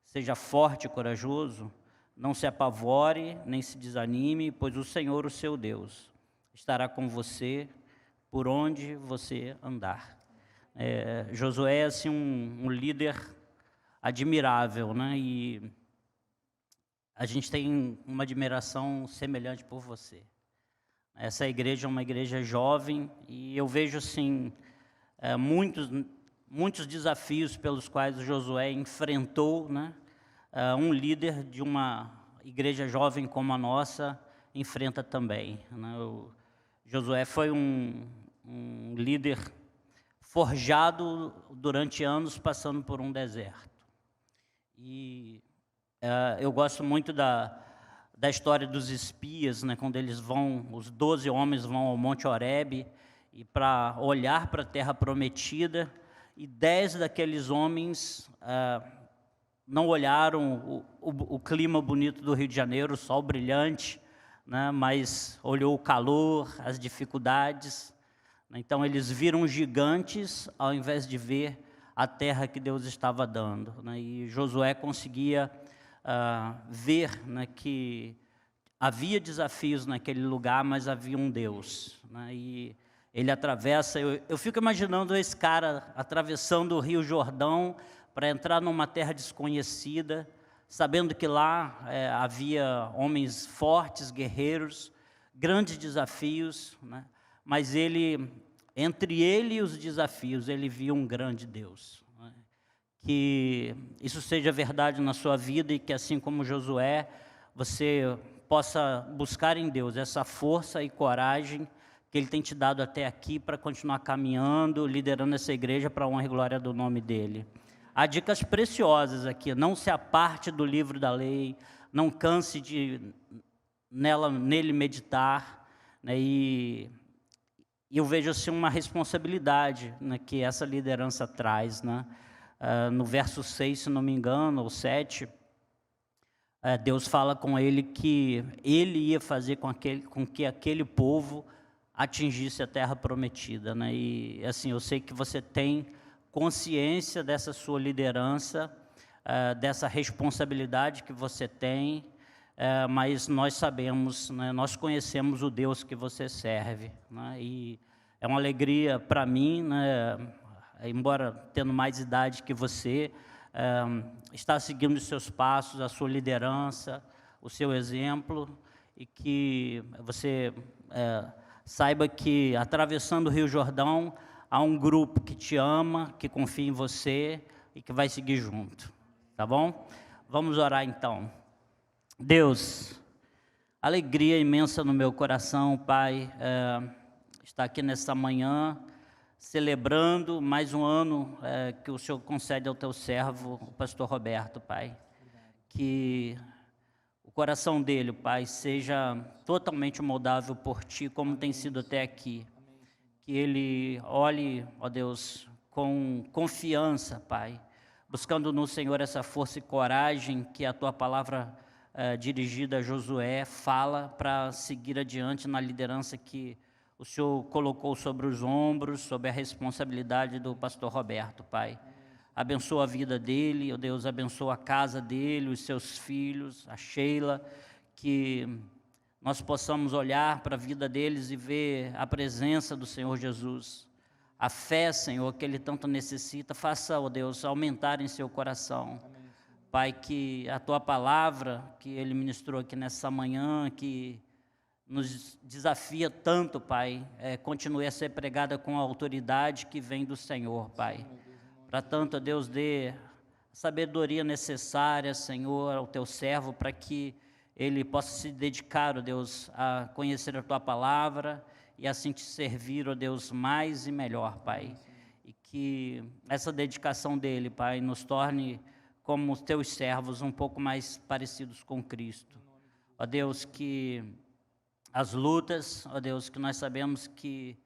Seja forte e corajoso, não se apavore, nem se desanime, pois o Senhor, o seu Deus, estará com você por onde você andar. Josué é assim, um líder admirável, né? E a gente tem uma admiração semelhante por você. Essa igreja é uma igreja jovem e eu vejo assim, muitos desafios pelos quais o Josué enfrentou, né? Um líder de uma igreja jovem como a nossa enfrenta também, né? O Josué foi um líder forjado durante anos, passando por um deserto. E eu gosto muito da história dos espias, né, quando eles vão, os 12 homens vão ao Monte Horebe e para olhar para a terra prometida, e 10 daqueles homens não olharam o clima bonito do Rio de Janeiro, o sol brilhante, né, mas olhou o calor, as dificuldades. Então eles viram gigantes ao invés de ver a terra que Deus estava dando, né, e Josué conseguia ver, né, que havia desafios naquele lugar, mas havia um Deus, né, e ele atravessa. Eu fico imaginando esse cara atravessando o Rio Jordão para entrar numa terra desconhecida, sabendo que lá havia homens fortes, guerreiros, grandes desafios, né, mas entre ele e os desafios, ele via um grande Deus. Que isso seja verdade na sua vida e que, assim como Josué, você possa buscar em Deus essa força e coragem que Ele tem te dado até aqui para continuar caminhando, liderando essa igreja para a honra e glória do nome dEle. Há dicas preciosas aqui: não se aparte do livro da lei, não canse de nele meditar, né, e eu vejo assim uma responsabilidade, né, que essa liderança traz, né? No verso 6, se não me engano, ou 7, Deus fala com ele que ele ia fazer com que aquele povo atingisse a terra prometida, né? E assim, eu sei que você tem consciência dessa sua liderança, dessa responsabilidade que você tem, mas nós sabemos, né, nós conhecemos o Deus que você serve, né? E é uma alegria para mim, né, embora tendo mais idade que você, estar seguindo os seus passos, a sua liderança, o seu exemplo, e que você saiba que, atravessando o Rio Jordão, há um grupo que te ama, que confia em você e que vai seguir junto, tá bom? Vamos orar então. Deus, alegria imensa no meu coração, Pai, estar aqui nesta manhã, celebrando mais um ano que o Senhor concede ao teu servo, o pastor Roberto, Pai. Que o coração dele, Pai, seja totalmente moldável por Ti, como tem sido até aqui. Que ele olhe, ó Deus, com confiança, Pai, buscando no Senhor essa força e coragem que a Tua palavra dirigida a Josué fala para seguir adiante na liderança que o Senhor colocou sobre os ombros, sobre a responsabilidade do pastor Roberto, Pai. Abençoa a vida dele, ó Deus, abençoa a casa dele, os seus filhos, a Sheila, que nós possamos olhar para a vida deles e ver a presença do Senhor Jesus. A fé, Senhor, que ele tanto necessita, faça, ó Deus, aumentar em seu coração. Pai, que a Tua palavra, que ele ministrou aqui nessa manhã, que nos desafia tanto, Pai, continue a ser pregada com a autoridade que vem do Senhor, Pai. Para tanto, Deus, dê a sabedoria necessária, Senhor, ao Teu servo, para que ele possa se dedicar, ó Deus, a conhecer a Tua palavra e assim Te servir, ó Deus, mais e melhor, Pai. E que essa dedicação dele, Pai, nos torne como os Teus servos, um pouco mais parecidos com Cristo. Ó Deus, que as lutas, ó Deus, que nós sabemos que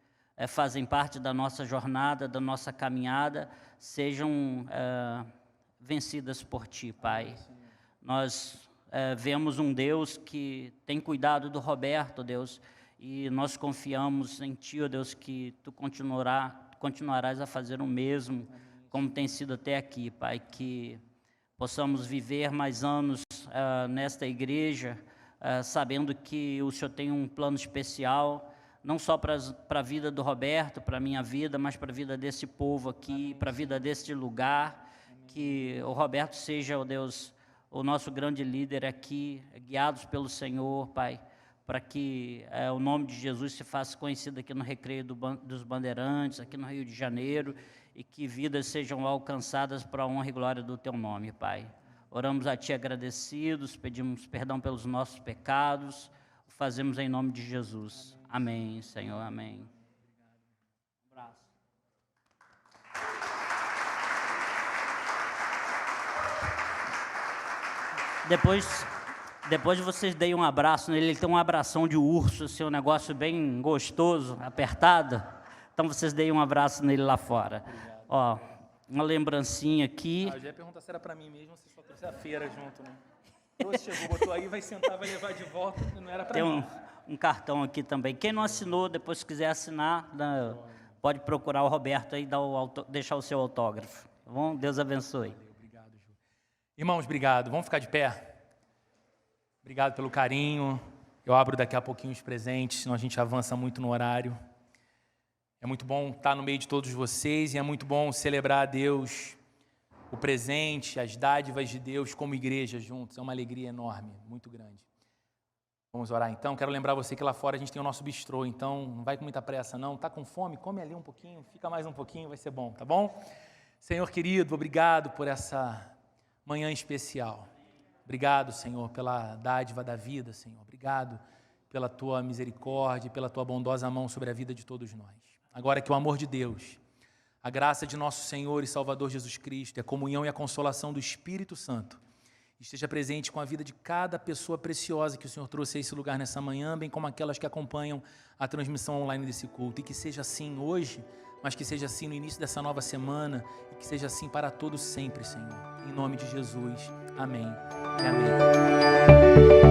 fazem parte da nossa jornada, da nossa caminhada, sejam vencidas por Ti, Pai. Nós vemos um Deus que tem cuidado do Roberto, Deus, e nós confiamos em Ti, ó Deus, que Tu continuarás a fazer o mesmo, como tem sido até aqui, Pai, que possamos viver mais anos nesta igreja, sabendo que o Senhor tem um plano especial, não só para a vida do Roberto, para a minha vida, mas para a vida desse povo aqui, para a vida deste lugar, que o Roberto seja, ó Deus, o nosso grande líder aqui, guiados pelo Senhor, Pai, para que o nome de Jesus se faça conhecido aqui no Recreio dos Bandeirantes, aqui no Rio de Janeiro, e que vidas sejam alcançadas para a honra e glória do Teu nome, Pai. Oramos a Ti agradecidos, pedimos perdão pelos nossos pecados, o fazemos em nome de Jesus. Amém, Senhor, amém. Um abraço. Depois vocês deem um abraço nele, ele tem um abração de urso, assim, um negócio bem gostoso, apertado. Então vocês deem um abraço nele lá fora. Obrigado. Ó, uma lembrancinha aqui. Eu já ia perguntar se era para mim mesmo, você só trouxe a feira junto, né? Trouxe, chegou, botou aí, vai sentar, vai levar de volta, não era para mim. Tem um cartão aqui também. Quem não assinou, depois se quiser assinar, pode procurar o Roberto aí, deixar o seu autógrafo. Tá bom? Deus abençoe. Obrigado, Ju. Irmãos, obrigado. Vamos ficar de pé? Obrigado pelo carinho. Eu abro daqui a pouquinho os presentes, senão a gente avança muito no horário. É muito bom estar no meio de todos vocês e é muito bom celebrar a Deus, o presente, as dádivas de Deus como igreja juntos. É uma alegria enorme, muito grande. Vamos orar então. Quero lembrar você que lá fora a gente tem o nosso bistrô, então não vai com muita pressa não. Está com fome? Come ali um pouquinho, fica mais um pouquinho, vai ser bom, tá bom? Senhor querido, obrigado por essa manhã especial. Obrigado, Senhor, pela dádiva da vida, Senhor. Obrigado pela Tua misericórdia, pela Tua bondosa mão sobre a vida de todos nós. Agora que o amor de Deus, a graça de nosso Senhor e Salvador Jesus Cristo, a comunhão e a consolação do Espírito Santo esteja presente com a vida de cada pessoa preciosa que o Senhor trouxe a esse lugar nessa manhã, bem como aquelas que acompanham a transmissão online desse culto. E que seja assim hoje, mas que seja assim no início dessa nova semana e que seja assim para todos sempre, Senhor. Em nome de Jesus. Amém e amém.